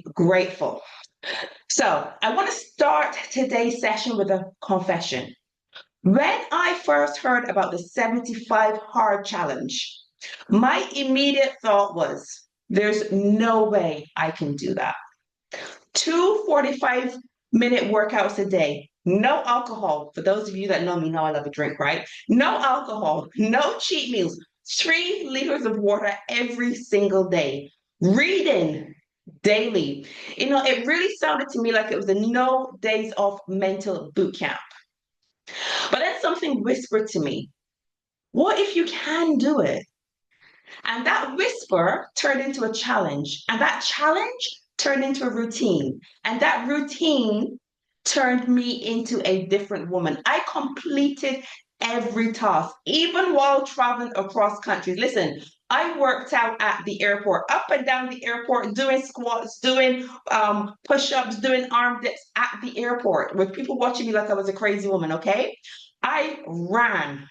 be grateful. So I want to start today's session with a confession. When I first heard about the 75 hard challenge, my immediate thought was, there's no way I can do that. Two 45-minute workouts a day, no alcohol. For those of you that know me know I love a drink, right? No alcohol, no cheat meals, 3 liters of water every single day, reading daily. It really sounded to me like it was a no days off mental boot camp. But then something whispered to me, what if you can do it? And that whisper turned into a challenge. And that challenge turned into a routine. And that routine turned me into a different woman. I completed every task, even while traveling across countries. Listen, I worked out at the airport, up and down the airport, doing squats, doing push-ups, doing arm dips at the airport with people watching me like I was a crazy woman, okay? I ran.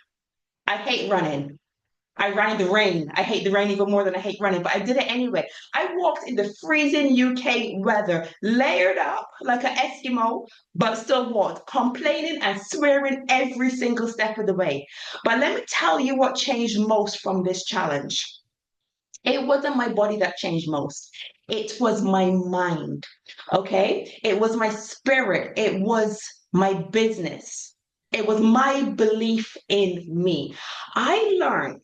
I hate running. I ran in the rain. I hate the rain even more than I hate running, but I did it anyway. I walked in the freezing UK weather, layered up like an Eskimo, but still walked, complaining and swearing every single step of the way. But let me tell you what changed most from this challenge. It wasn't my body that changed most. It was my mind, okay? It was my spirit. It was my business. It was my belief in me. I learned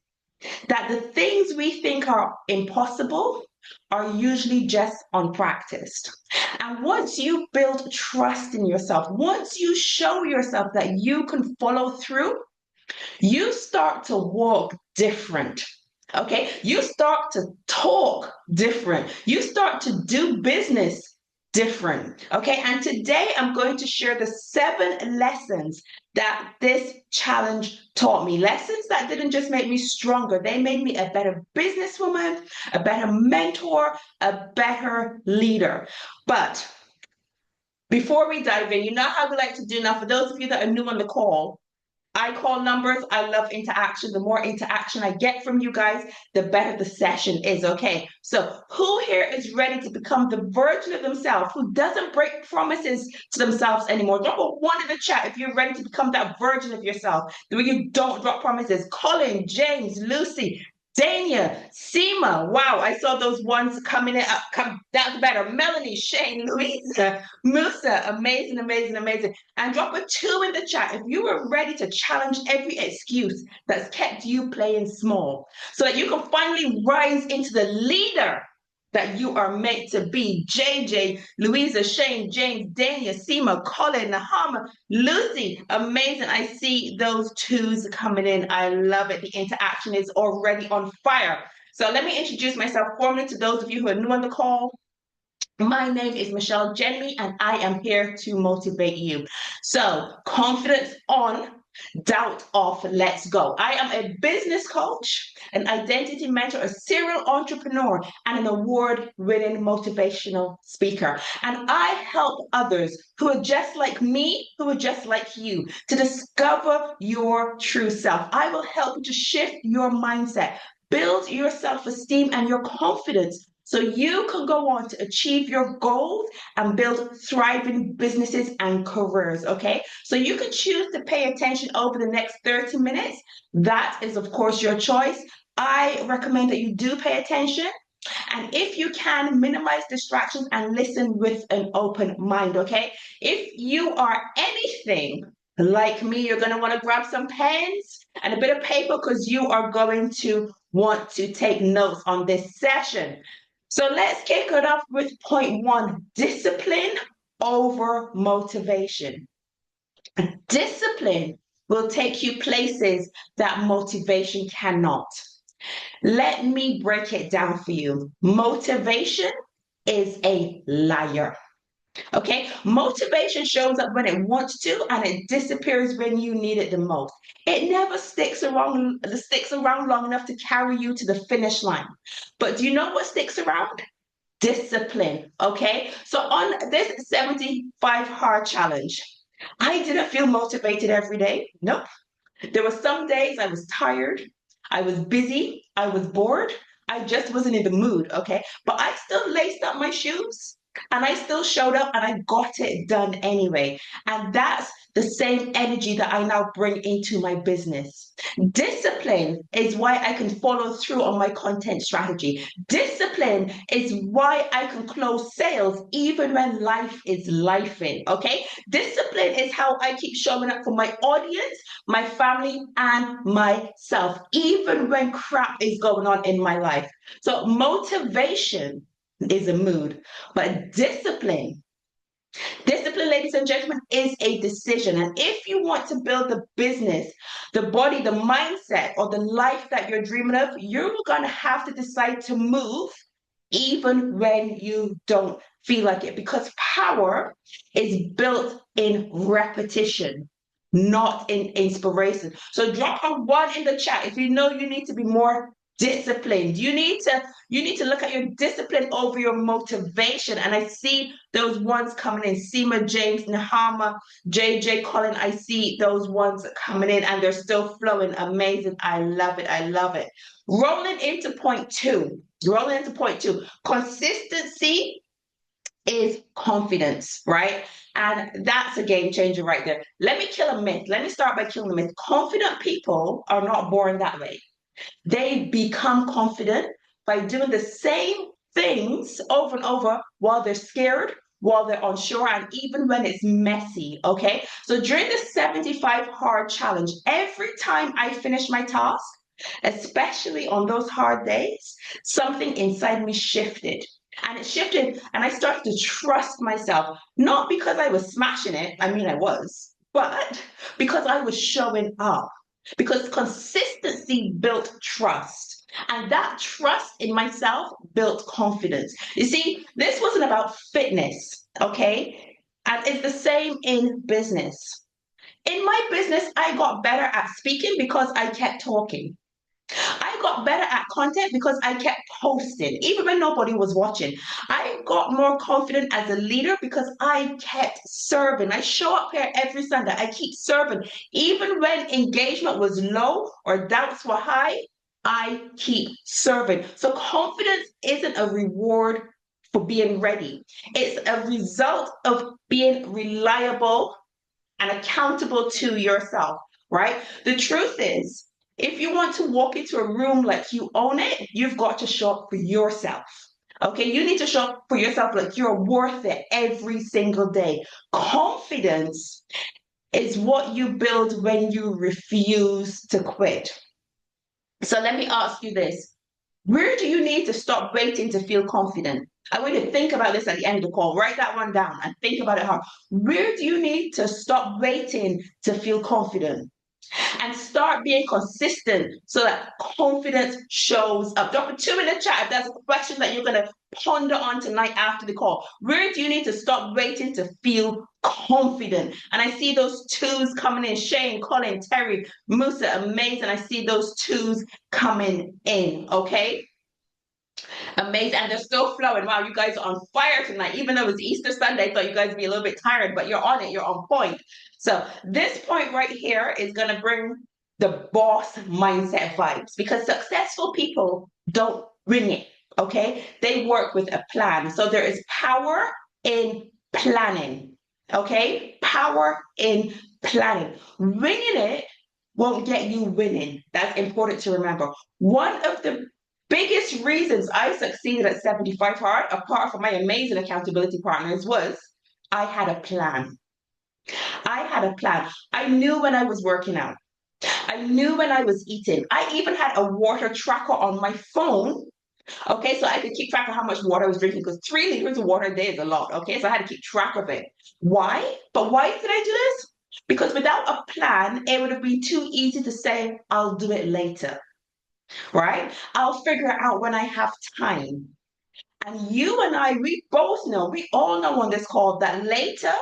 that the things we think are impossible are usually just unpracticed. And once you build trust in yourself, once you show yourself that you can follow through, you start to walk different. Okay, you start to talk different. You start to do business different. Okay, and today I'm going to share the 7 lessons that this challenge taught me. Lessons that didn't just make me stronger, they made me a better businesswoman, a better mentor, a better leader. But before we dive in, you know how we like to do now. For those of you that are new on the call, I call numbers. I love interaction. The more interaction I get from you guys, the better the session is. Okay. So who here is ready to become the version of themselves who doesn't break promises to themselves anymore? Drop a 1 in the chat if you're ready to become that version of yourself, the way you don't drop promises. Colin, James, Lucy, Dania, Seema, wow, I saw those ones coming in. That's better. Melanie, Shane, Louisa, Musa, amazing, amazing, amazing. And drop a 2 in the chat if you are ready to challenge every excuse that's kept you playing small so that you can finally rise into the leader that you are meant to be. JJ, Louisa, Shane, James, Dania, Seema, Colin, Nahama, Lucy, amazing. I see those 2s coming in. I love it. The interaction is already on fire. So let me introduce myself formally to those of you who are new on the call. My name is Michelle Jenny, and I am here to motivate you. So, confidence on, doubt off, let's go. I am a business coach, an identity mentor, a serial entrepreneur, and an award-winning motivational speaker. And I help others who are just like me, who are just like you, to discover your true self. I will help you to shift your mindset, build your self-esteem and your confidence so you can go on to achieve your goals and build thriving businesses and careers, okay? So you can choose to pay attention over the next 30 minutes. That is, of course, your choice. I recommend that you do pay attention. And if you can, minimize distractions and listen with an open mind, okay? If you are anything like me, you're going to want to grab some pens and a bit of paper because you are going to want to take notes on this session. So let's kick it off with point 1, discipline over motivation. Discipline will take you places that motivation cannot. Let me break it down for you. Motivation is a liar. Okay, motivation shows up when it wants to and it disappears when you need it the most. It never sticks around long enough to carry you to the finish line. But do you know what sticks around? Discipline. Okay, so on this 75 hard challenge, I didn't feel motivated every day. Nope. There were some days I was tired, I was busy, I was bored, I just wasn't in the mood. Okay, but I still laced up my shoes, And I still showed up and I got it done anyway. And that's the same energy that I now bring into my business. Discipline is why I can follow through on my content strategy. Discipline is why I can close sales even when life is lifing. Okay. Discipline is how I keep showing up for my audience, my family, and myself, even when crap is going on in my life. So, motivation is a mood, but discipline, ladies and gentlemen, is a decision. And if you want to build the business, the body, the mindset, or the life that you're dreaming of, you're going to have to decide to move even when you don't feel like it, because power is built in repetition, not in inspiration. So drop a one in the chat if you know you need to be more disciplined. You need to look at your discipline over your motivation. And I see those ones coming in. Seema, James, Nahama, JJ, Colin. I see those ones coming in and they're still flowing. Amazing. I love it. I love it. Rolling into point two. Consistency is confidence, right? And that's a game changer right there. Let me kill a myth. Let me start by killing the myth. Confident people are not born that way. They become confident by doing the same things over and over while they're scared, while they're unsure, and even when it's messy. Okay. So during the 75 hard challenge, every time I finish my task, especially on those hard days, something inside me shifted. And it shifted, and I started to trust myself, not because I was smashing it. I mean, I was, but because I was showing up. Because consistency built trust. And that trust in myself built confidence. You see, this wasn't about fitness, okay? And it's the same in business. In my business, I got better at speaking because I kept talking. I got better at content because I kept posting, even when nobody was watching. I got more confident as a leader because I kept serving. I show up here every Sunday. I keep serving. Even when engagement was low or doubts were high, I keep serving. So confidence isn't a reward for being ready. It's a result of being reliable and accountable to yourself, right? The truth is, if you want to walk into a room like you own it, you've got to show up for yourself. Okay, you need to show up for yourself like you're worth it every single day. Confidence is what you build when you refuse to quit. So let me ask you this. Where do you need to stop waiting to feel confident? I want you to think about this at the end of the call. Write that one down and think about it hard. Where do you need to stop waiting to feel confident? And start being consistent so that confidence shows up. Drop a 2 in the chat if there's a question that you're going to ponder on tonight after the call. Where do you need to stop waiting to feel confident? And I see those twos coming in. Shane, Colin, Terry, Musa, amazing. I see those twos coming in, okay? Amazing. And they're still flowing. Wow, you guys are on fire tonight. Even though it's Easter Sunday, I thought you guys would be a little bit tired, but you're on it. You're on point. So this point right here is going to bring the boss mindset vibes, because successful people don't wing it, okay? They work with a plan. So there is power in planning, okay? Power in planning. Winging it won't get you winning. That's important to remember. One of the biggest reasons I succeeded at 75 Hard, apart from my amazing accountability partners, was I had a plan. I had a plan. I knew when I was working out. I knew when I was eating. I even had a water tracker on my phone. Okay, so I could keep track of how much water I was drinking, because 3 liters of water a day is a lot. Okay, so I had to keep track of it. Why? But why did I do this? Because without a plan, it would have been too easy to say, I'll do it later. Right? I'll figure it out when I have time. And you and I, we both know, we all know on this call that later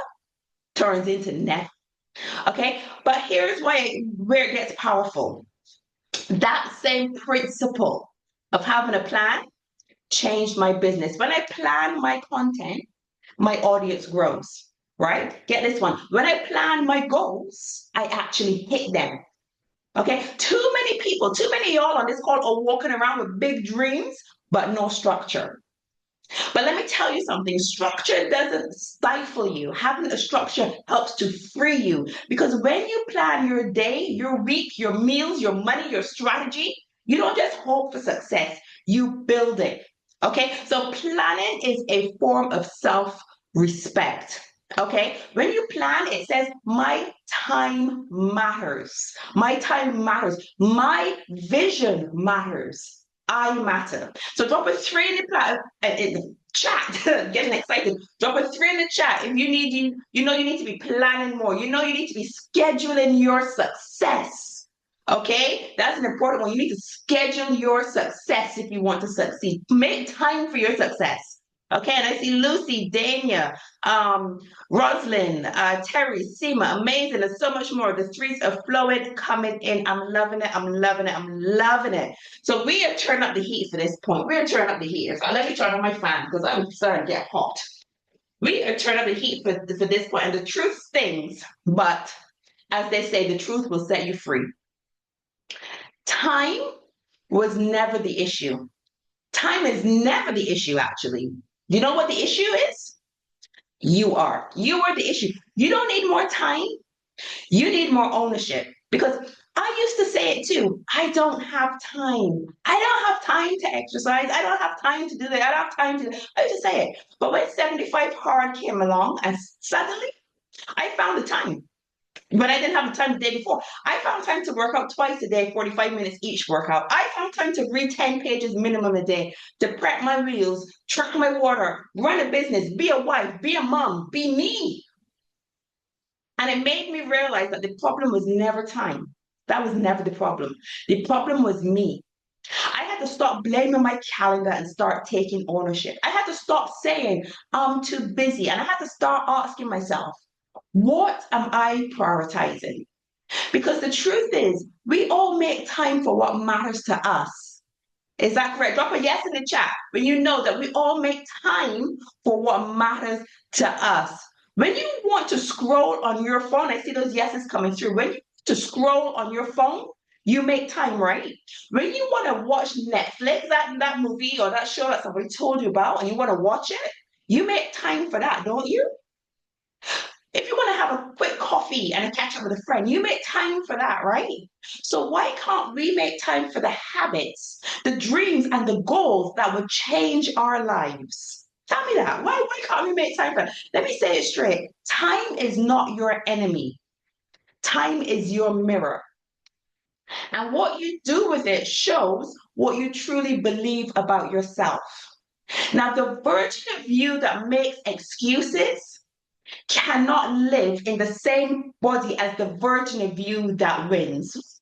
turns into never. Okay, but here's where it gets powerful. That same principle of having a plan changed my business. When I plan my content, my audience grows, right? Get this one. When I plan my goals, I actually hit them. Okay, too many people, too many of y'all on this call are walking around with big dreams, but no structure. But let me tell you something, structure doesn't stifle you. Having a structure helps to free you because when you plan your day, your week, your meals, your money, your strategy, you don't just hope for success, you build it. Okay, so planning is a form of self respect. Okay, when you plan, it says, my time matters. My time matters. My vision matters. I matter. So drop a three in the chat. Getting excited. Drop a three in the chat if you need you need to be planning more. You know you need to be scheduling your success. Okay, that's an important one. You need to schedule your success if you want to succeed. Make time for your success. Okay, and I see Lucy, Dania, Roslyn, Terry, Seema, amazing. There's so much more. The threes are flowing, coming in. I'm loving it. I'm loving it. I'm loving it. So we have turned up the heat for this point. We're turning up the heat. So let me turn on my fan because I'm starting to get hot. We are turning up the heat for this point, and the truth stings. But as they say, the truth will set you free. Time was never the issue. Time is never the issue, actually. You know what the issue is? You are. You are the issue. You don't need more time. You need more ownership because I used to say it too. I don't have time. I don't have time to exercise. I don't have time to do that. I don't have time to. I used to say it. But when 75 hard came along, and suddenly I found the time. When I didn't have the time the day before, I found time to work out twice a day, 45 minutes each workout. I found time to read 10 pages minimum a day, to prep my meals, track my water, run a business, be a wife, be a mom, be me. And it made me realize that the problem was never time. That was never the problem. The problem was me. I had to stop blaming my calendar and start taking ownership. I had to stop saying, I'm too busy. And I had to start asking myself, what am I prioritizing? Because the truth is, we all make time for what matters to us. Is that correct? Drop a yes in the chat when you know that we all make time for what matters to us. When you want to scroll on your phone, I see those yeses coming through. When you to scroll on your phone, you make time, right? When you want to watch Netflix, that movie or that show that somebody told you about, and you want to watch it, you make time for that, don't you? If you want to have a quick coffee and a catch up with a friend, you make time for that, right? So why can't we make time for the habits, the dreams, and the goals that would change our lives? Tell me that. Why can't we make time for that? Let me say it straight. Time is not your enemy. Time is your mirror. And what you do with it shows what you truly believe about yourself. Now, the version of you that makes excuses cannot live in the same body as the version of you that wins.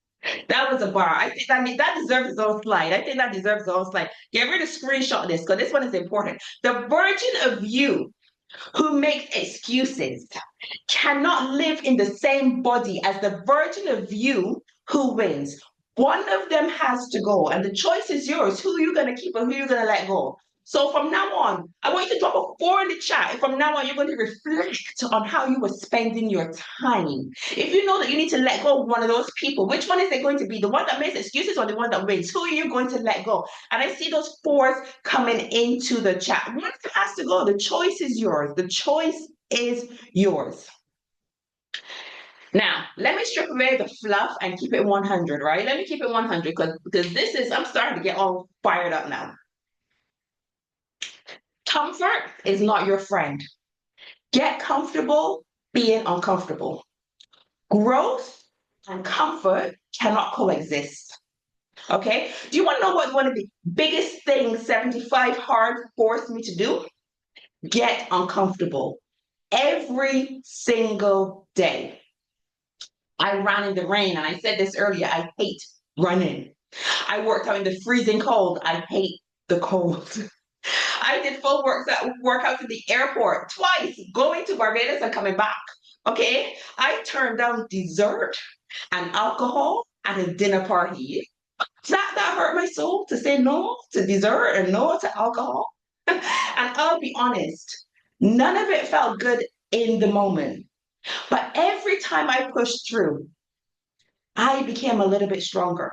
That was a bar. I think that deserves its own slide. I think that deserves its own slide. Get ready to screenshot this because this one is important. The version of you who makes excuses cannot live in the same body as the version of you who wins. One of them has to go, and the choice is yours. Who are you going to keep and who are you going to let go? So from now on, I want you to drop a four in the chat. And from now on, you're going to reflect on how you were spending your time. If you know that you need to let go of one of those people, which one is it going to be? The one that makes excuses or the one that wins? Who are you going to let go? And I see those fours coming into the chat. One has to go. The choice is yours. The choice is yours. Now, let me strip away the fluff and keep it 100, right? Let me keep it 100 because this is, I'm starting to get all fired up now. Comfort is not your friend. Get comfortable being uncomfortable. Growth and comfort cannot coexist. Okay? Do you want to know what one of the biggest things 75 hard forced me to do? Get uncomfortable every single day. I ran in the rain, and I said this earlier, I hate running. I worked out in the freezing cold. I hate the cold. I did full workouts in the airport twice, going to Barbados and coming back. Okay? I turned down dessert and alcohol at a dinner party. That hurt my soul to say no to dessert and no to alcohol. And I'll be honest, none of it felt good in the moment. But every time I pushed through, I became a little bit stronger.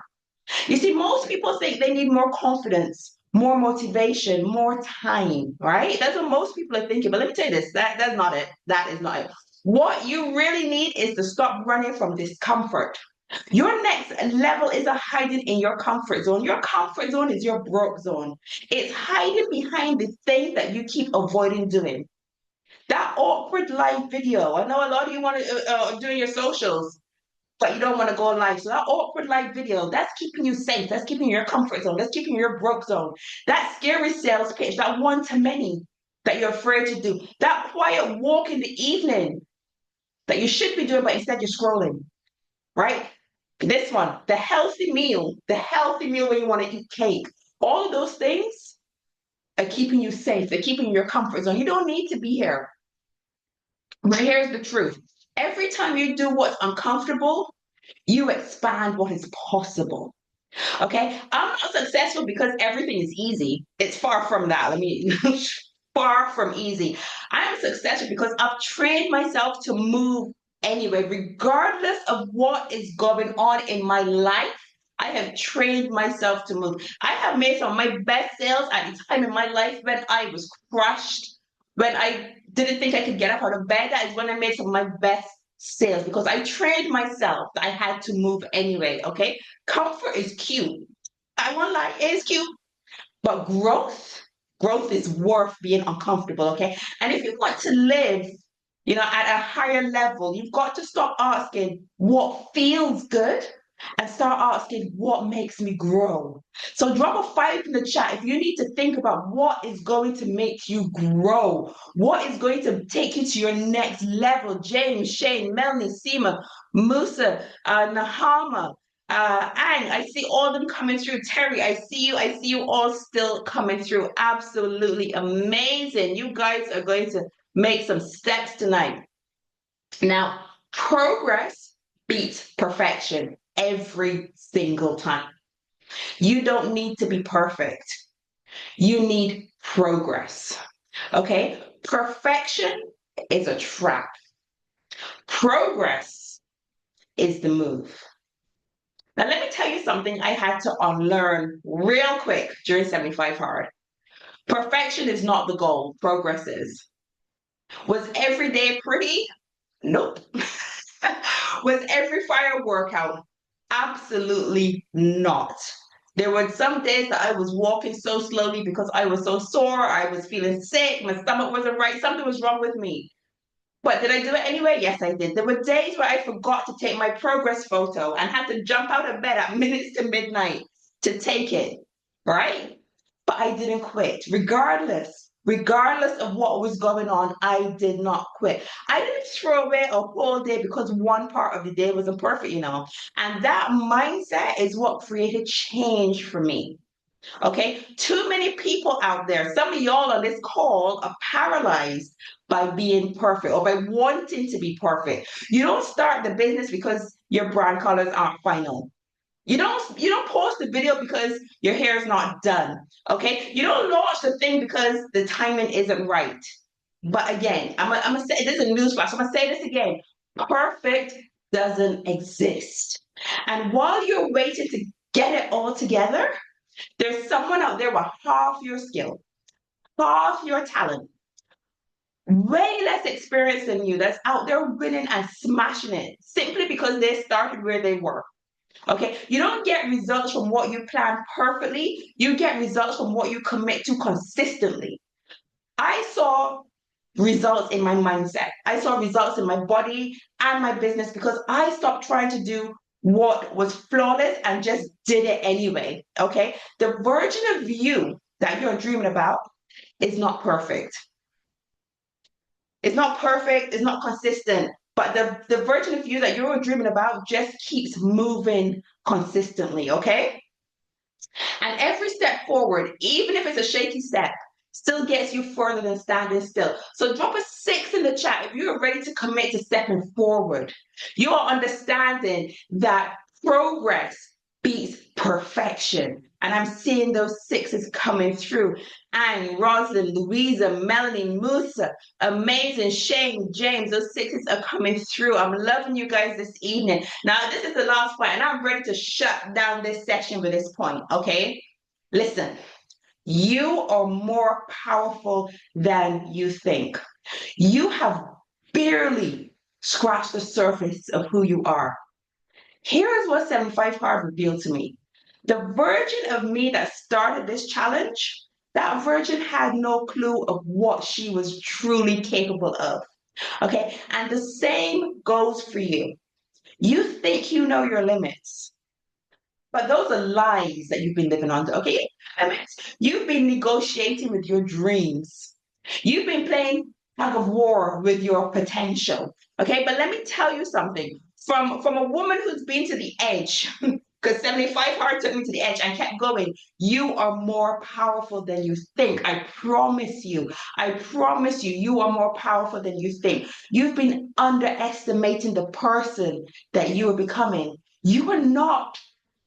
You see, most people think they need more confidence more motivation, more time, right? That's what most people are thinking. But let me tell you this, that's not it. That is not it. What you really need is to stop running from discomfort. Your next level isn't hiding in your comfort zone. Your comfort zone is your broke zone. It's hiding behind the things that you keep avoiding doing. That awkward live video. I know a lot of you want to do your socials, but you don't want to go live. So that awkward live video, that's keeping you safe. That's keeping you in your comfort zone. That's keeping you in your broke zone. That scary sales pitch, that one to many that you're afraid to do. That quiet walk in the evening that you should be doing, but instead you're scrolling, right? This one, the healthy meal when you want to eat cake. All of those things are keeping you safe. They're keeping you in your comfort zone. You don't need to be here. But here's the truth. Every time you do what's uncomfortable, you expand what is possible. Okay. I'm not successful because everything is easy. It's far from that. Let me far from easy. I am successful because I've trained myself to move anyway, regardless of what is going on in my life. I have trained myself to move. I have made some of my best sales at the time in my life when I was crushed, when I didn't think I could get up out of bed. That is when I made some of my best sales because I trained myself that I had to move anyway. Okay. Comfort is cute. I won't lie, it is cute. But growth is worth being uncomfortable, okay? And if you want to live, at a higher level, you've got to stop asking what feels good and start asking what makes me grow. So drop a 5 in the chat if you need to think about what is going to make you grow, what is going to take you to your next level. James, Shane, Melanie, Seema, Musa, Nahama, Ang, I see all of them coming through. Terry, I see you. I see you all still coming through. Absolutely amazing. You guys are going to make some steps tonight. Now, progress beats perfection every single time. You don't need to be perfect. You need progress. Okay? Perfection is a trap. Progress is the move. Now, let me tell you something I had to unlearn real quick during 75 Hard. Perfection is not the goal, progress is. Was every day pretty? Nope. Was every fire workout? Absolutely not. There were some days that I was walking so slowly because I was so sore, I was feeling sick, my stomach wasn't right, something was wrong with me. But did I do it anyway? Yes, I did. There were days where I forgot to take my progress photo and had to jump out of bed at minutes to midnight to take it, right? But I didn't quit. Regardless of what was going on, I did not quit. I didn't throw away a whole day because one part of the day wasn't perfect, And that mindset is what created change for me. Okay, too many people out there, some of y'all on this call are paralyzed by being perfect or by wanting to be perfect. You don't start the business because your brand colors aren't final. You don't post the video because your hair is not done. Okay, you don't launch the thing because the timing isn't right. But again, I'm gonna say this is a newsflash. I'm gonna say this again. Perfect doesn't exist. And while you're waiting to get it all together, there's someone out there with half your skill, half your talent, way less experience than you that's out there winning and smashing it simply because they started where they were. Okay, you don't get results from what you plan perfectly, you get results from what you commit to consistently. I saw results in my mindset, I saw results in my body and my business because I stopped trying to do what was flawless and just did it anyway. Okay, the version of you that you're dreaming about is not perfect. It's not perfect, it's not consistent, but the version of you that you're dreaming about just keeps moving consistently, okay? And every step forward, even if it's a shaky step, still gets you further than standing still. So drop a 6 in the chat if you're ready to commit to stepping forward. You're understanding that progress beats perfection. And I'm seeing those 6s coming through. And Rosalind, Louisa, Melanie, Musa, amazing, Shane, James, those 6s are coming through. I'm loving you guys this evening. Now, this is the last point, and I'm ready to shut down this session with this point, okay? Listen, You are more powerful than you think. You have barely scratched the surface of who you are. Here is what 75 Hard revealed to me. The version of me that started this challenge, that version had no clue of what she was truly capable of. Okay. And the same goes for you. You think you know your limits, but those are lies that you've been living under. Okay. Limits. You've been negotiating with your dreams. You've been playing tug of war with your potential. Okay. But let me tell you something. From a woman who's been to the edge, because 75 Hard took me to the edge and kept going. You are more powerful than you think. I promise you. I promise you, you are more powerful than you think. You've been underestimating the person that you are becoming. You are not.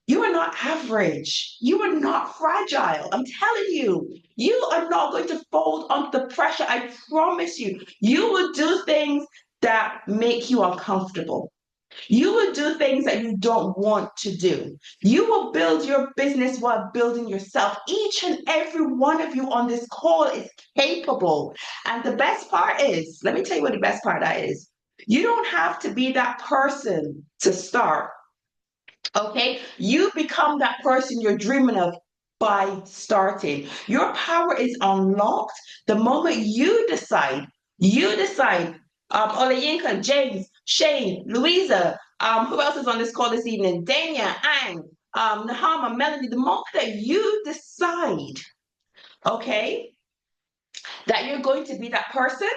You are not average. You are not fragile. I'm telling you, you are not going to fold under the pressure. I promise you. You will do things that make you uncomfortable. You will do things that you don't want to do. You will build your business while building yourself. Each and every one of you on this call is capable. And the best part is, let me tell you what the best part that is. You don't have to be that person to start. Okay? You become that person you're dreaming of by starting. Your power is unlocked the moment you decide, Olayinka, James, Shane, Louisa, who else is on this call this evening? Dania, Ang, Nahama, Melanie, the moment that you decide, okay, that you're going to be that person,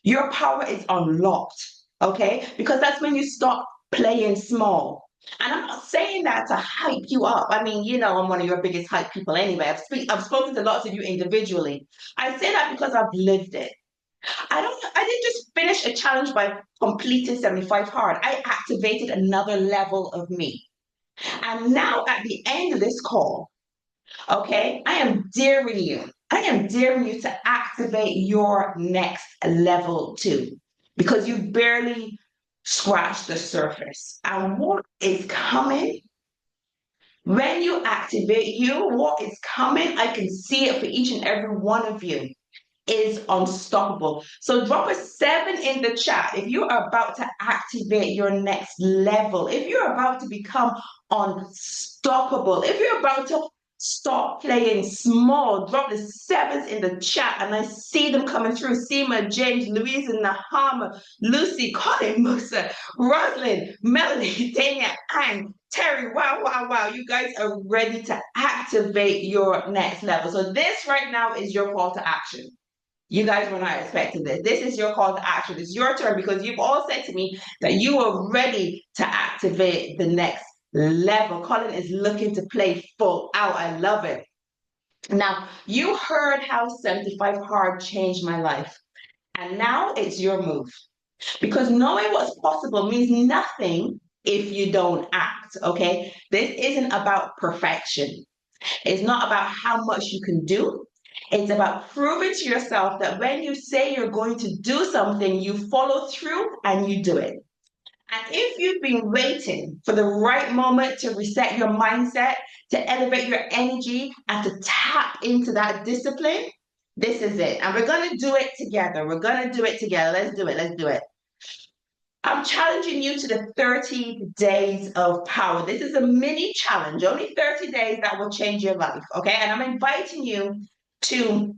your power is unlocked, okay? Because that's when you stop playing small. And I'm not saying that to hype you up. I mean, you know, I'm one of your biggest hype people anyway. I've spoken to lots of you individually. I say that because I've lived it. I didn't just finish a challenge by completing 75 Hard. I activated another level of me. And now at the end of this call, okay, I am daring you. I am daring you to activate your next level too, because you barely scratched the surface. And what is coming when you activate you, what is coming, I can see it for each and every one of you, is unstoppable. So drop a 7 in the chat if you are about to activate your next level, if you're about to become unstoppable, if you're about to stop playing small. Drop the 7s in the chat and I see them coming through. Seema, James, Louise, Nahama, Lucy, Colin, Musa, Roslyn, Melanie, Dania, and Terry. Wow, wow, wow. You guys are ready to activate your next level. So this right now is your call to action. You guys were not expecting this. This is your call to action. It's your turn because you've all said to me that you are ready to activate the next level. Colin is looking to play full out. I love it. Now, you heard how 75 Hard changed my life. And now it's your move. Because knowing what's possible means nothing if you don't act, okay? This isn't about perfection. It's not about how much you can do. It's about proving to yourself that when you say you're going to do something, you follow through and you do it. And if you've been waiting for the right moment to reset your mindset, to elevate your energy, and to tap into that discipline, this is it. And we're going to do it together. We're going to do it together. Let's do it. Let's do it. I'm challenging you to the 30 days of power. This is a mini challenge, only 30 days that will change your life. Okay. And I'm inviting you to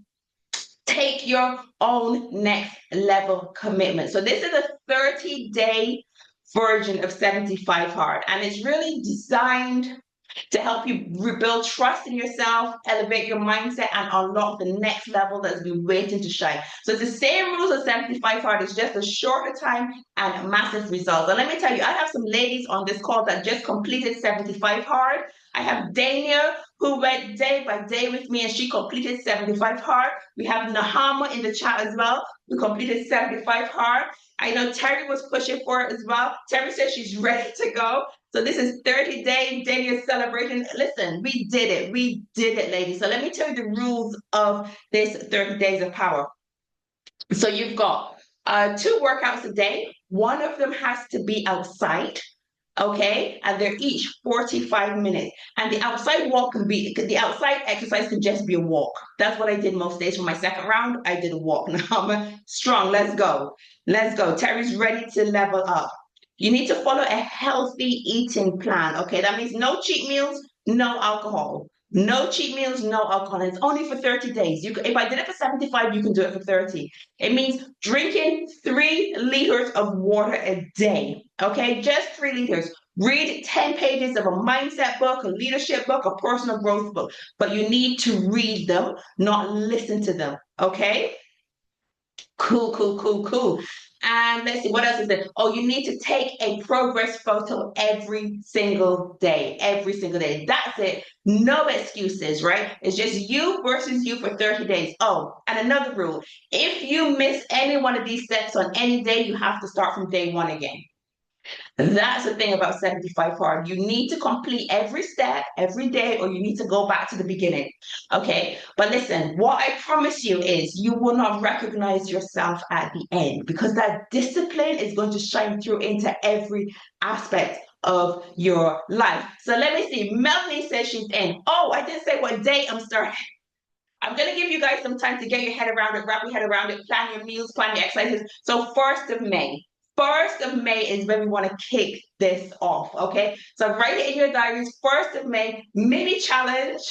take your own next level commitment. So this is a 30-day version of 75 Hard, and it's really designed to help you rebuild trust in yourself, elevate your mindset, and unlock the next level that's been waiting to shine. So it's the same rules as 75 Hard. It's just a shorter time and massive results. And let me tell you, I have some ladies on this call that just completed 75 Hard. I have Dania, who went day by day with me, and she completed 75 Hard. We have Nahama in the chat as well, who completed 75 Hard. I know Terry was pushing for it as well. Terry says she's ready to go. So this is 30 days, Dania's celebration. Listen, we did it. We did it, ladies. So let me tell you the rules of this 30 days of power. So you've got 2 workouts a day. One of them has to be outside. Okay, and they're each 45 minutes. And the outside walk can be, the outside exercise can just be a walk. That's what I did most days for my second round. I did a walk. Now I'm strong. Let's go. Let's go. Terry's ready to level up. You need to follow a healthy eating plan. Okay, that means no cheat meals, no alcohol. No cheat meals, no alcohol. And it's only for 30 days. If I did it for 75, you can do it for 30. It means drinking 3 liters of water a day. Okay, just 3 liters. Read 10 pages of a mindset book, a leadership book, a personal growth book. But you need to read them, not listen to them. Okay? Cool, cool, cool, cool. And let's see, what else is there? Oh, you need to take a progress photo every single day. Every single day. That's it. No excuses, right? It's just you versus you for 30 days. Oh, and another rule. If you miss any one of these steps on any day, you have to start from day one again. That's the thing about 75 hard. You need to complete every step every day, or you need to go back to the beginning. Okay. But listen, what I promise you is you will not recognize yourself at the end, because that discipline is going to shine through into every aspect of your life. So let me see. Melanie says she's in. Oh, I didn't say what day I'm starting. I'm going to give you guys some time to get your head around it, wrap your head around it, plan your meals, plan your exercises. So 1st of May. 1st of May is when we want to kick this off, okay? So write it in your diaries. 1st of May, mini challenge,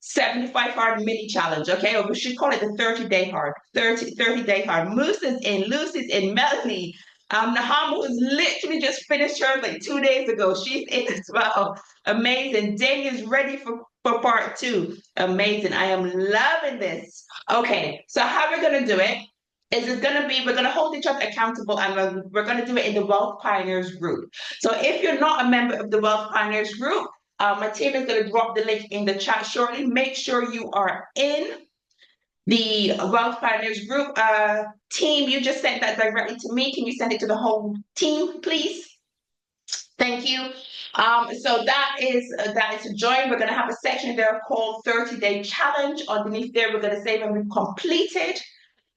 75 hard mini challenge, okay? Or we should call it the 30-day hard, 30-day hard. Moose is in, Lucy's in, Melanie. Nahama, who's literally just finished hers like 2 days ago. She's in as well. Amazing. Daniel's ready for part 2. Amazing. I am loving this. Okay, so how we're going to do it is it's going to be, we're going to hold each other accountable, and we're going to do it in the Wealth Pioneers group. So if you're not a member of the Wealth Pioneers group, my team is going to drop the link in the chat shortly. Make sure you are in the Wealth Pioneers group. Team, you just sent that directly to me. Can you send it to the whole team, please? Thank you. So that is to join. We're going to have a section there called 30-day challenge. Underneath there, we're going to say when we've completed.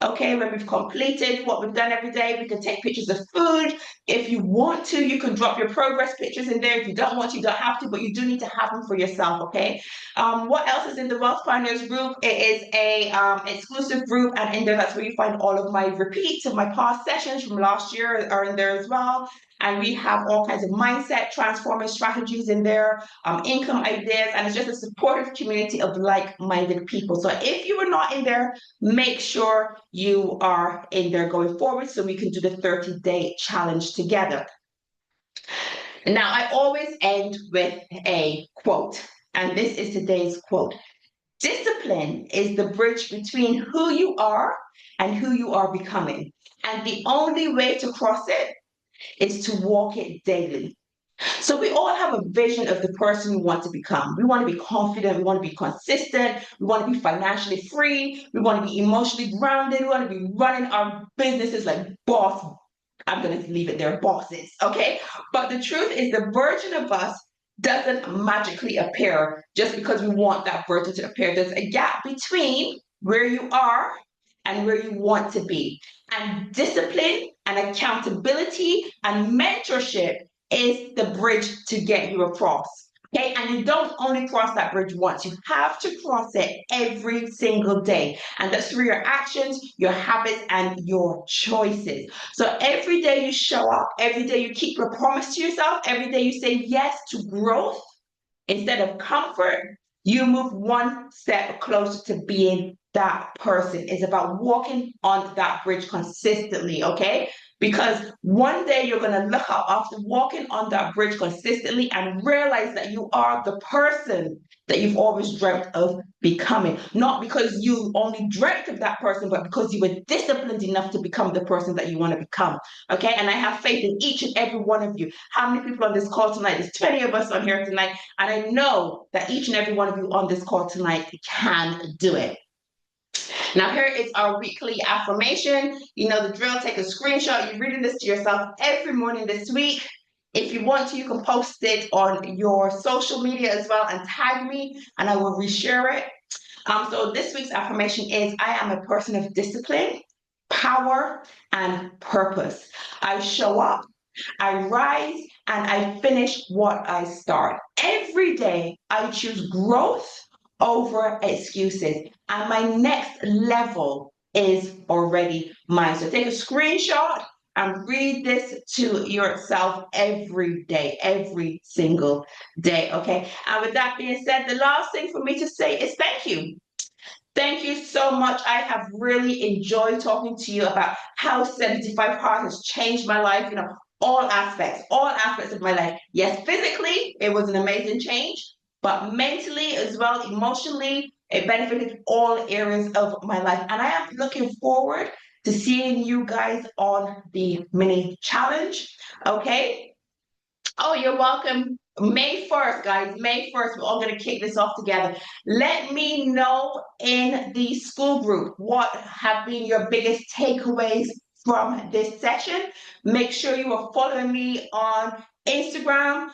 Okay, when we've completed what we've done every day, we can take pictures of food. If you want to, you can drop your progress pictures in there. If you don't want to, you don't have to, but you do need to have them for yourself, okay? What else is in the Wealth Pioneers group? It is a exclusive group, and in there, that's where you find all of my repeats of my past sessions from last year are in there as well. And we have all kinds of mindset transforming strategies in there, income ideas, and it's just a supportive community of like-minded people. So if you are not in there, make sure you are in there going forward so we can do the 30-day challenge together. Now, I always end with a quote, and this is today's quote. Discipline is the bridge between who you are and who you are becoming. And the only way to cross it is to walk it daily. So we all have a vision of the person we want to become. We want to be confident. We want to be consistent. We want to be financially free. We want to be emotionally grounded. We want to be running our businesses like boss. I'm going to leave it there, bosses. Okay. But the truth is, the version of us doesn't magically appear just because we want that version to appear. There's a gap between where you are and where you want to be. And discipline and accountability and mentorship is the bridge to get you across. Okay, and you don't only cross that bridge once, you have to cross it every single day. And that's through your actions, your habits, and your choices. So every day you show up, every day you keep your promise to yourself, every day you say yes to growth instead of comfort, you move one step closer to being that person. It's about walking on that bridge consistently, okay? Because one day you're going to look up after walking on that bridge consistently and realize that you are the person that you've always dreamt of becoming. Not because you only dreamt of that person, but because you were disciplined enough to become the person that you want to become. Okay, and I have faith in each and every one of you. How many people on this call tonight? There's 20 of us on here tonight, and I know that each and every one of you on this call tonight can do it. Now, here is our weekly affirmation. You know the drill. Take a screenshot. You're reading this to yourself every morning this week. If you want to, you can post it on your social media as well and tag me, and I will reshare it. So this week's affirmation is, I am a person of discipline, power, and purpose. I show up, I rise and I finish what I start. Every day I choose growth over excuses, and my next level is already mine. So take a screenshot and read this to yourself every day, every single day. Okay. And with that being said, the last thing for me to say is thank you. Thank you so much. I have really enjoyed talking to you about how 75 Hard has changed my life, all aspects of my life. Yes, physically, it was an amazing change, but mentally as well, emotionally, it benefited all areas of my life. And I am looking forward to seeing you guys on the mini challenge. Okay. Oh, you're welcome. May 1st, guys, May 1st, we're all going to kick this off together. Let me know in the school group what have been your biggest takeaways from this session. Make sure you are following me on Instagram.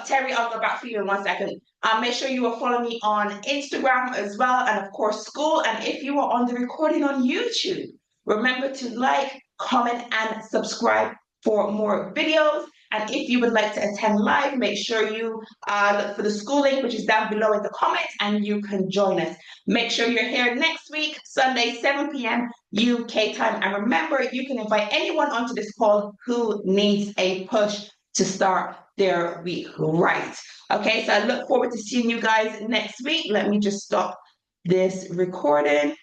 Terry, I'll go back for you in 1 second. Make sure you are following me on Instagram as well, and of course, school. And if you are on the recording on YouTube, remember to like, comment, and subscribe for more videos. And if you would like to attend live, make sure you look for the school link, which is down below in the comments, and you can join us. Make sure you're here next week, Sunday, 7 p.m. UK time. And remember, you can invite anyone onto this call who needs a push to start their week right. Okay, so I look forward to seeing you guys next week. Let me just stop this recording.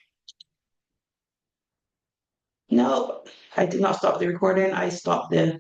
No, I did not stop the recording. I stopped the